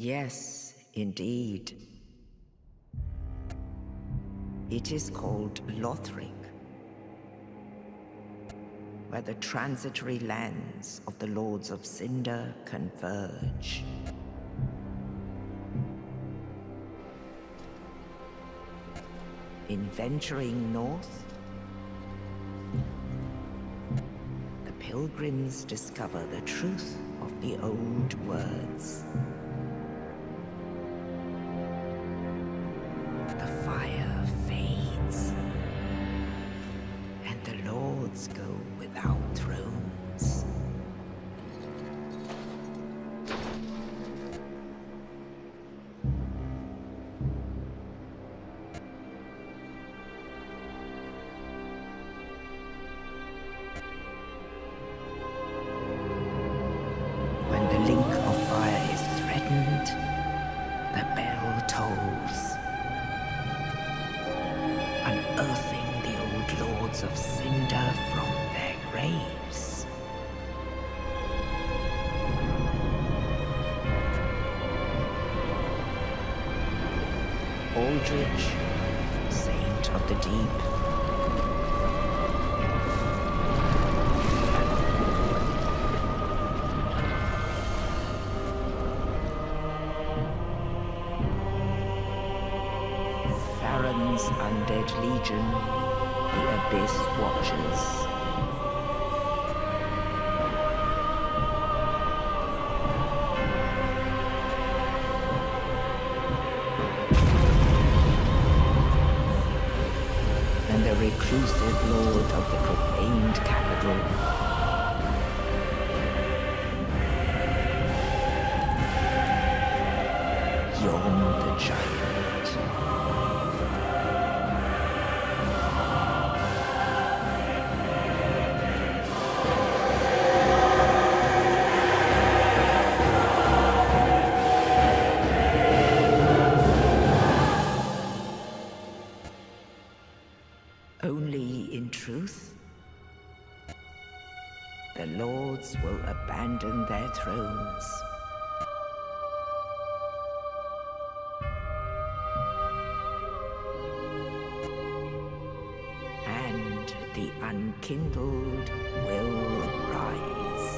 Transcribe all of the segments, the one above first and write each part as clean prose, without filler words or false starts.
Yes, indeed. It is called Lothric, where the transitory lands of the Lords of Cinder converge. In venturing north, the pilgrims discover the truth of the old words. The fire fades, and the lords go without thrones. When the link of fire is threatened, the bell tolls, unearthing the old lords of Cinder from their graves. Aldrich, saint of the deep, Farron's undead legion, the Abyss Watchers. And the reclusive lord of the profaned capital. Yon the giant. Only in truth, the lords will abandon their thrones. And the unkindled will rise.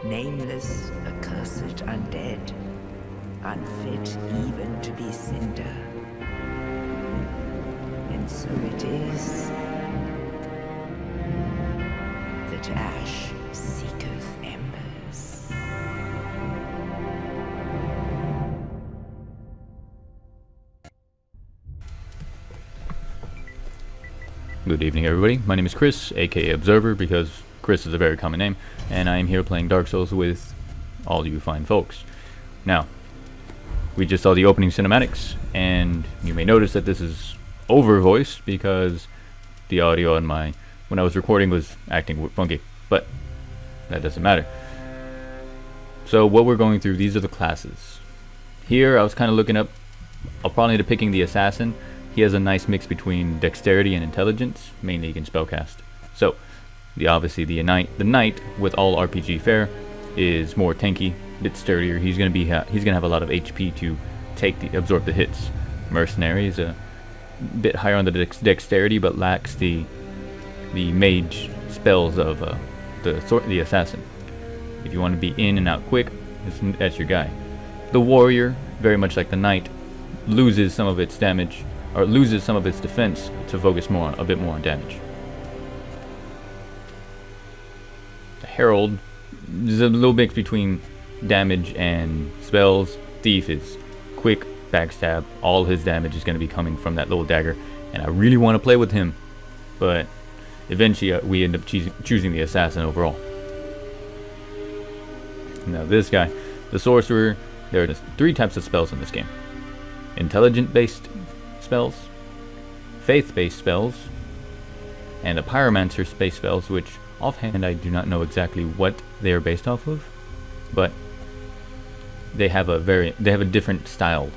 Nameless, accursed undead, unfit even to be Cinder. And so it is that ash seeketh embers. Good evening, everybody. My name is Chris, aka Obzver, because Chris is a very common name, and I am here playing Dark Souls with all you fine folks. Now, we just saw the opening cinematics, and you may notice that this is over-voiced because the audio on when I was recording was acting funky, but that doesn't matter. So what we're going through, these are the classes. Here, I was kind of looking up, I'll probably end up picking the Assassin. He has a nice mix between dexterity and intelligence, mainly he can spellcast. So, obviously the knight with all RPG fare is more tanky, bit sturdier. He's gonna have a lot of HP to absorb the hits. Mercenary is a bit higher on the dexterity, but lacks the mage spells of the assassin. If you want to be in and out quick, that's your guy. The warrior, very much like the knight, loses some of its damage or loses some of its defense to focus a bit more on damage. Herald is a little mix between damage and spells. Thief is quick, backstab. All his damage is going to be coming from that little dagger, and I really want to play with him, but eventually we end up choosing the assassin overall. Now this guy, the sorcerer, there are 3 types of spells in this game: intelligent-based spells, faith-based spells, and a pyromancer-based spells, which offhand I do not know exactly what they are based off of, but they have a different style.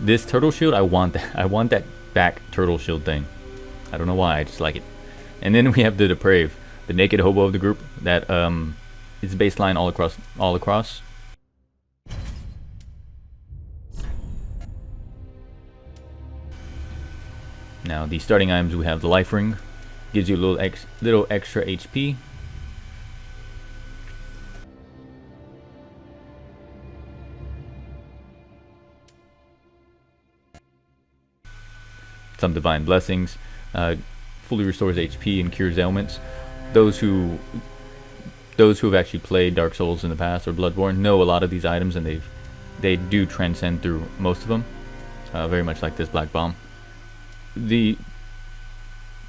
This turtle shield, I want that. I want that back turtle shield thing. I don't know why, I just like it. And then we have the depraved, the naked hobo of the group that is baseline all across. Now the starting items, we have the life ring, gives you a little extra HP. Some divine blessings, fully restores HP and cures ailments. Those who have actually played Dark Souls in the past or Bloodborne know a lot of these items, and they do transcend through most of them. Very much like this black bomb. The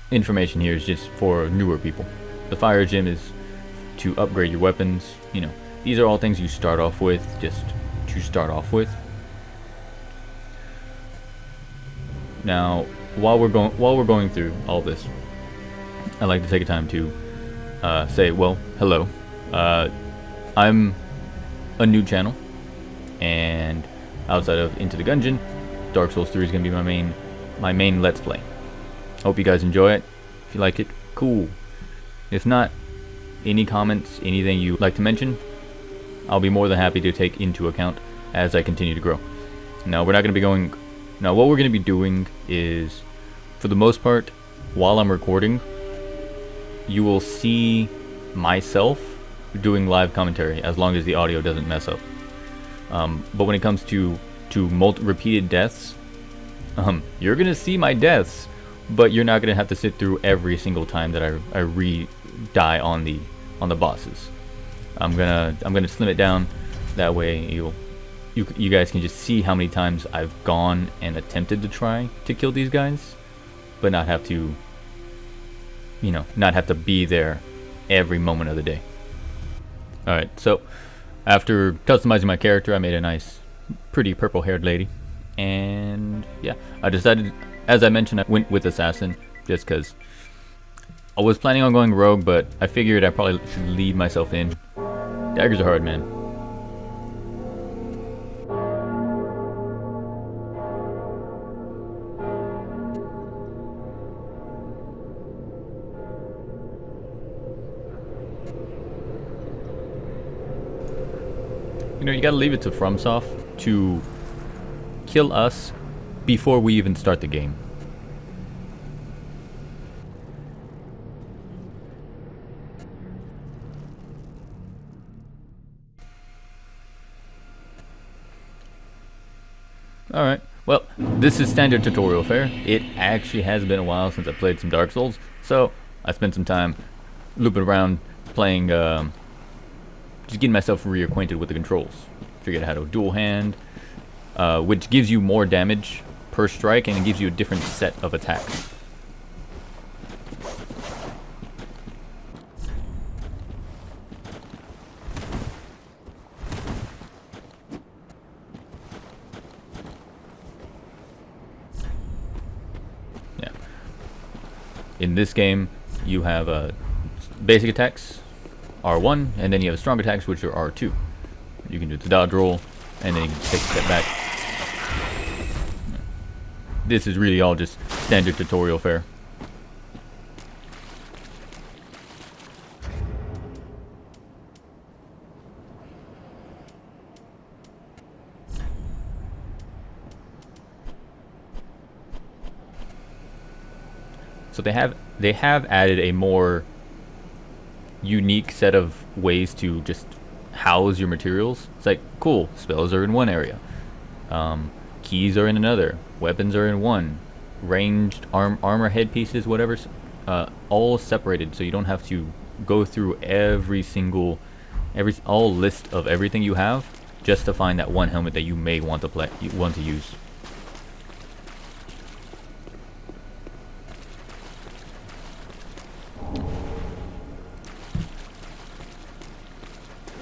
information here is just for newer people. The fire gem is to upgrade your weapons. You know, these are all things you start off with, just to start off with. Now, while we're going through all this, I'd like to take a time to say, well, hello. I'm a new channel, and outside of Into the Gungeon, Dark Souls 3 is going to be my main Let's Play. Hope you guys enjoy it. If you like it, cool. If not, any comments, anything you'd like to mention, I'll be more than happy to take into account as I continue to grow. Now, we're not going to be going... Now, what we're going to be doing is, for the most part, while I'm recording, you will see myself doing live commentary, as long as the audio doesn't mess up. But when it comes to repeated deaths, you're going to see my deaths, but you're not going to have to sit through every single time that I re-die on the bosses. I'm gonna slim it down. That way you guys can just see how many times I've gone and attempted to try to kill these guys, but not have to, you know, not have to be there every moment of the day. Alright, so after customizing my character, I made a nice, pretty purple-haired lady. And yeah, I decided, as I mentioned, I went with Assassin just because I was planning on going rogue, but I figured I probably should lead myself in. Daggers are hard, man. You know, you gotta leave it to FromSoft to kill us before we even start the game. Alright, well, this is standard tutorial fare. It actually has been a while since I played some Dark Souls, so I spent some time looping around playing, just getting myself reacquainted with the controls. Figured out how to dual hand, which gives you more damage per strike, and it gives you a different set of attacks. Yeah. In this game, you have basic attacks, R1, and then you have strong attacks, which are R2. You can do the dodge roll, and then you can take a step back. This is really all just standard tutorial fare. So they have added a more unique set of ways to just house your materials. It's like, cool, spells are in one area, keys are in another, weapons are in one, ranged armor headpieces, whatever, all separated, so you don't have to go through all list of everything you have just to find that one helmet that you may want to use.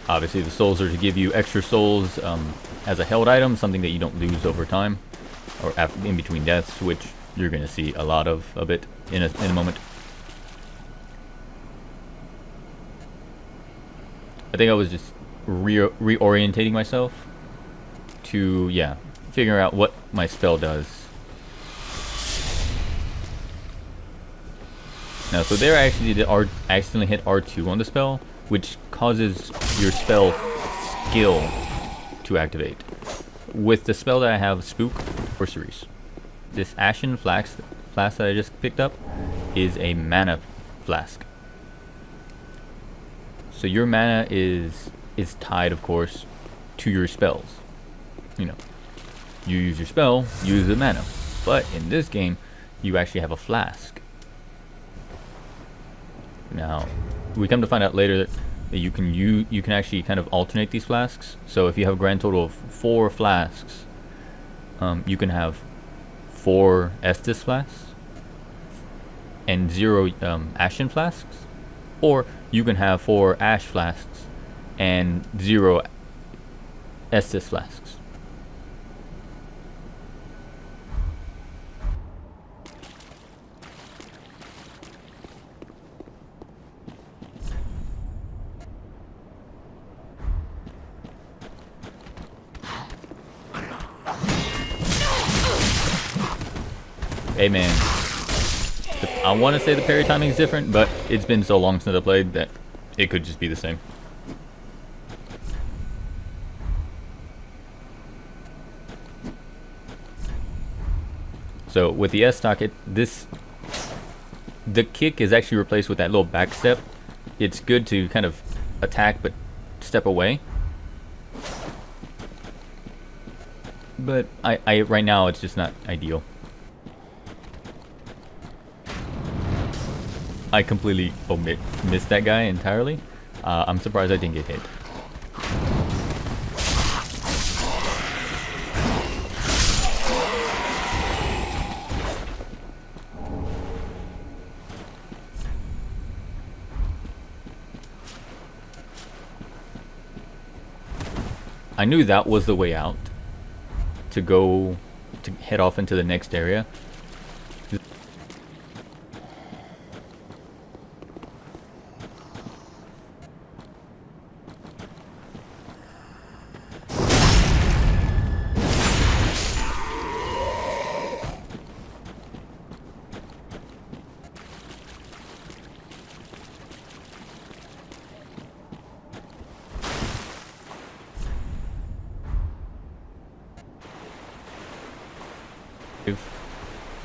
Obviously, the souls are to give you extra souls as a held item, something that you don't lose over time or in between deaths, which you're going to see a lot of it in a moment. I think I was just reorientating myself to, yeah, figure out what my spell does. Now, so there I actually did accidentally hit R2 on the spell, which causes your spell skill to activate. With the spell that I have, Spook or Cerise, this Ashen Flask that I just picked up is a mana flask. So your mana is tied, of course, to your spells. You know, you use your spell, use the mana. But in this game, you actually have a flask. Now, we come to find out later that you can actually kind of alternate these flasks. So if you have a grand total of 4 flasks, you can have 4 Estus flasks and 0 Ashen flasks, or you can have 4 Ash flasks and 0 Estus flasks. Hey man, I want to say the parry timing is different, but it's been so long since I played that it could just be the same. So with the S stock, the kick is actually replaced with that little back step. It's good to kind of attack but step away. But I right now it's just not ideal. I completely missed that guy entirely. I'm surprised I didn't get hit. I knew that was the way out to head off into the next area.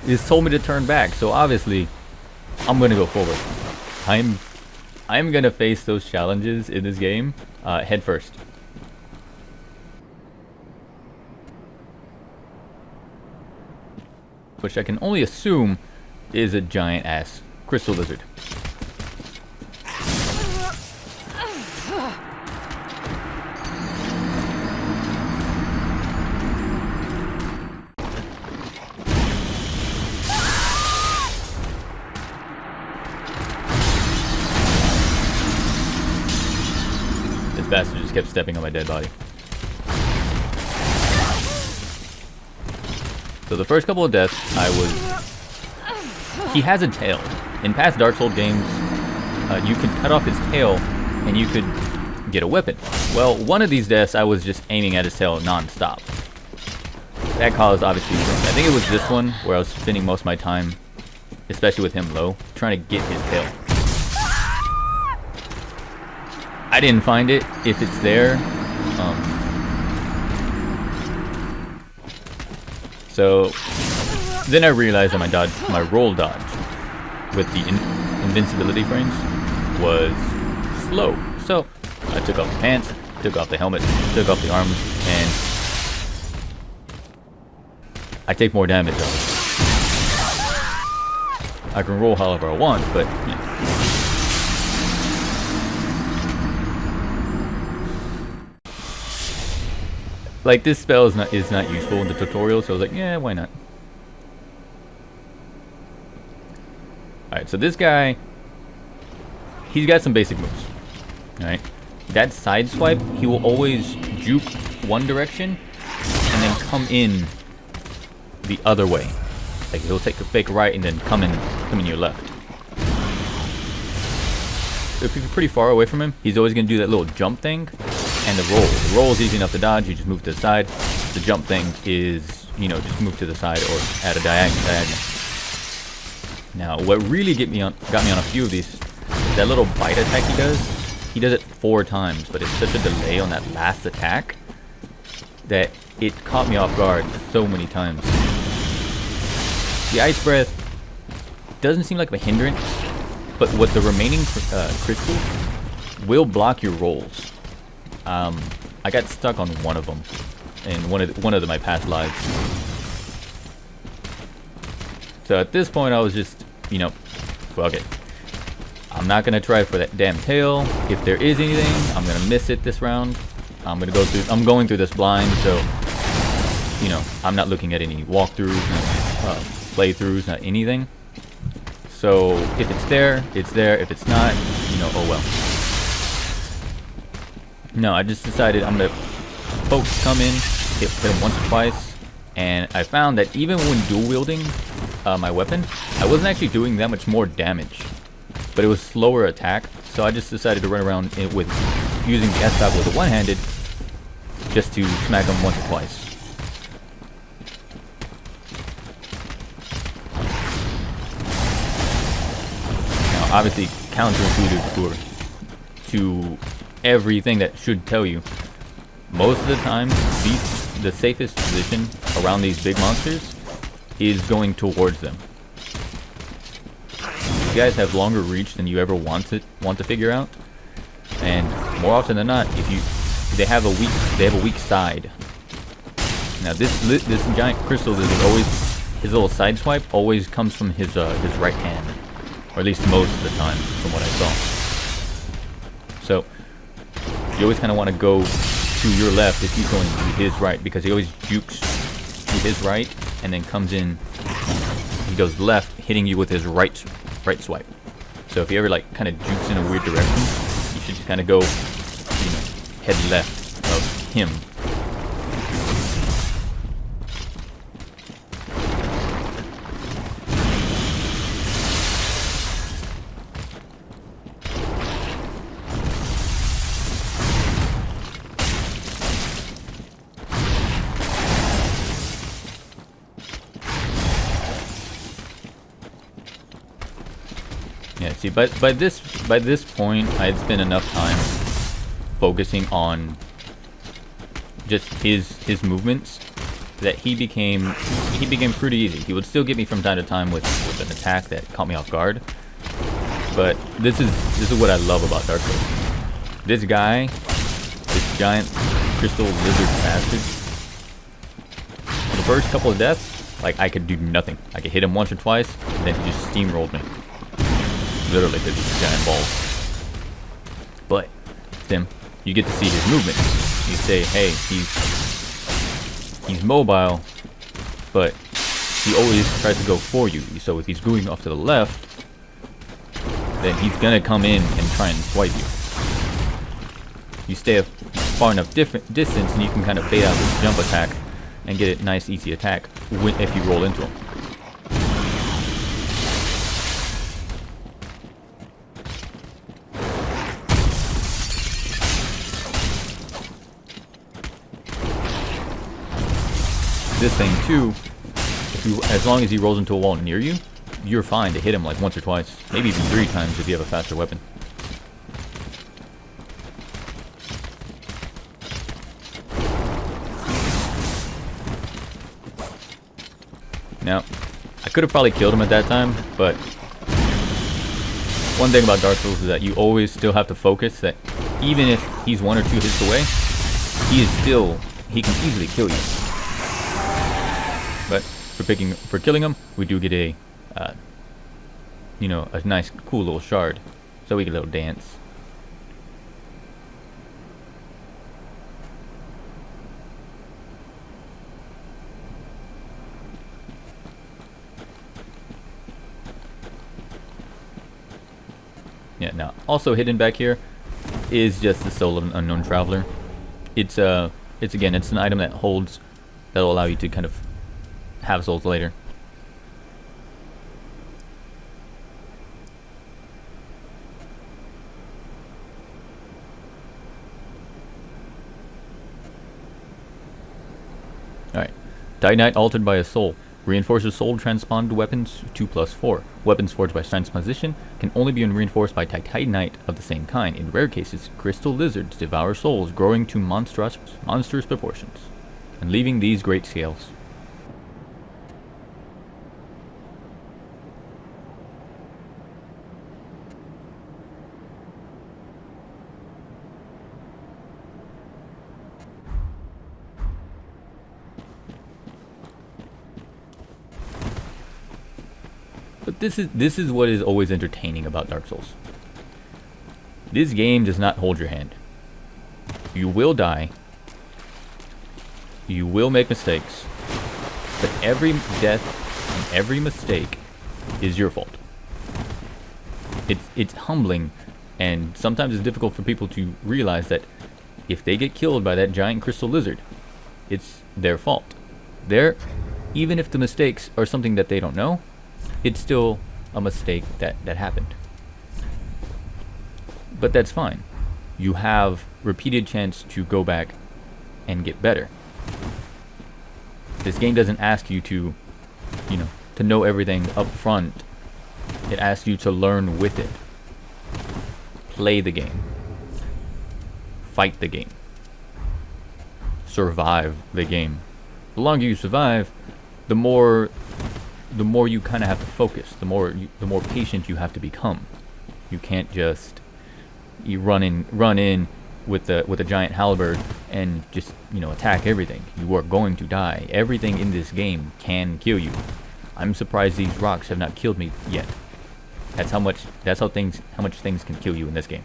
It's told me to turn back, so obviously I'm gonna go forward. I'm gonna face those challenges in this game head first. Which I can only assume is a giant ass crystal lizard. This bastard just kept stepping on my dead body. So the first couple of deaths, he has a tail. In past Dark Souls games, you could cut off his tail and you could get a weapon. Well, one of these deaths, I was just aiming at his tail non-stop. That caused, obviously, I think it was this one where I was spending most of my time, especially with him low, trying to get his tail. I didn't find it, if it's there. So then I realized that my roll dodge with the invincibility frames was slow. So I took off the pants, took off the helmet, took off the arms, and I take more damage. I can roll however I want, but yeah. Like, this spell is not useful in the tutorial, so I was like, yeah, why not? Alright, so this guy, he's got some basic moves. Alright, that side swipe, he will always juke one direction and then come in the other way. Like, he'll take a fake right and then come in your left. If you're pretty far away from him, he's always gonna do that little jump thing, and the roll. The roll is easy enough to dodge. You just move to the side. The jump thing is, you know, just move to the side or at a diagonal. Now, what really got me on a few of these is that little bite attack he does. He does it 4 times, but it's such a delay on that last attack that it caught me off guard so many times. The Ice Breath doesn't seem like a hindrance, but what the remaining crystals will block your rolls. I got stuck on one of them in one of my past lives. So at this point, I was just, you know, fuck it. I'm not gonna try for that damn tail. If there is anything, I'm gonna miss it this round. I'm going through this blind, so you know, I'm not looking at any walkthroughs, playthroughs, not anything. So if it's there, it's there. If it's not, you know, oh well. No, I just decided I'm gonna come in, hit him once or twice, and I found that even when dual wielding my weapon, I wasn't actually doing that much more damage, but it was slower attack. So I just decided to run around with using the S-Dog with a one-handed, just to smack him once or twice. Now, obviously, counterintuitive to everything that should tell you, most of the time, the safest position around these big monsters is going towards them. You guys have longer reach than you ever want to figure out, and more often than not, they have a weak side. Now this giant crystal is always, his little side swipe always comes from his right hand, or at least most of the time, from what I saw. So you always kind of want to go to your left if he's going to his right, because he always jukes to his right and then comes in. He goes left, hitting you with his right swipe. So if he ever like kind of jukes in a weird direction, you should just kind of go, you know, head left of him. Yeah, see, by this point, I had spent enough time focusing on just his movements that he became pretty easy. He would still get me from time to time with an attack that caught me off guard. But this is what I love about Dark Souls. This guy, this giant crystal lizard bastard, the first couple of deaths, like, I could do nothing. I could hit him once or twice, and then he just steamrolled me. Literally, because he's giant balls. But Tim, you get to see his movements. You say, hey, he's mobile, but he always tries to go for you. So if he's going off to the left, then he's gonna come in and try and swipe you. You stay a far enough distance, and you can kind of bait out this jump attack and get a nice, easy attack if you roll into him. This thing too, as long as he rolls into a wall near you, you're fine to hit him like once or twice, maybe even 3 times if you have a faster weapon. Now, I could have probably killed him at that time, but one thing about Dark Souls is that you always still have to focus that even if he's 1 or 2 hits away, he can easily kill you. But for killing him, we do get a, you know, a nice, cool little shard, so we get a little dance. Yeah. Now, also hidden back here is just the Soul of an Unknown Traveler. It's an item that'll allow you to kind of have souls later. Titanite altered by a soul. Reinforces soul transponded weapons 2+4. Weapons forged by transposition can only be reinforced by titanite of the same kind. In rare cases, crystal lizards devour souls, growing to monstrous proportions, and leaving these great scales. But this is what is always entertaining about Dark Souls. This game does not hold your hand. You will die. You will make mistakes. But every death and every mistake is your fault. It's humbling, and sometimes it's difficult for people to realize that if they get killed by that giant crystal lizard, it's their fault. Even if the mistakes are something that they don't know, it's still a mistake that happened. But that's fine. You have repeated chance to go back and get better. This game doesn't ask you to know everything up front. It asks you to learn with it. Play the game. Fight the game. Survive the game. The longer you survive, the more you kind of have to focus, the more patient you have to become. You can't just run in with a giant halberd and just attack everything. You are going to die. Everything in this game can kill you. I'm surprised these rocks have not killed me yet. That's how much things can kill you in this game.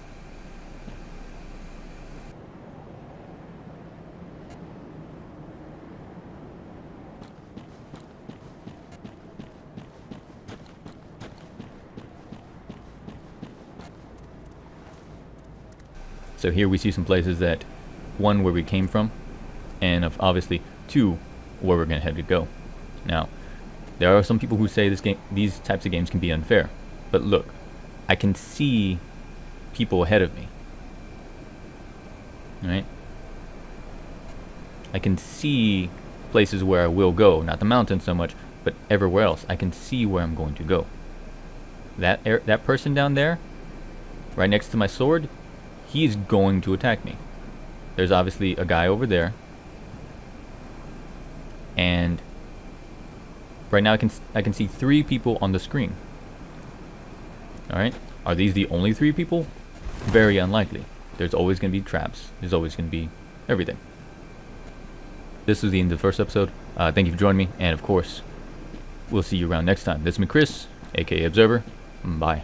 So here we see some places that, one, where we came from, and obviously, two, where we're going to head to go. Now, there are some people who say these types of games can be unfair. But look, I can see people ahead of me. Alright? I can see places where I will go. Not the mountain so much, but everywhere else. I can see where I'm going to go. That person down there, right next to my sword, he's going to attack me. There's obviously a guy over there, and right now I can see 3 people on the screen. Alright, are these the only 3 people? Very unlikely. There's always going to be traps. There's always going to be everything. This is the end of the first episode. Thank you for joining me, and of course, we'll see you around next time. This has been Chris, aka Obzver. Bye.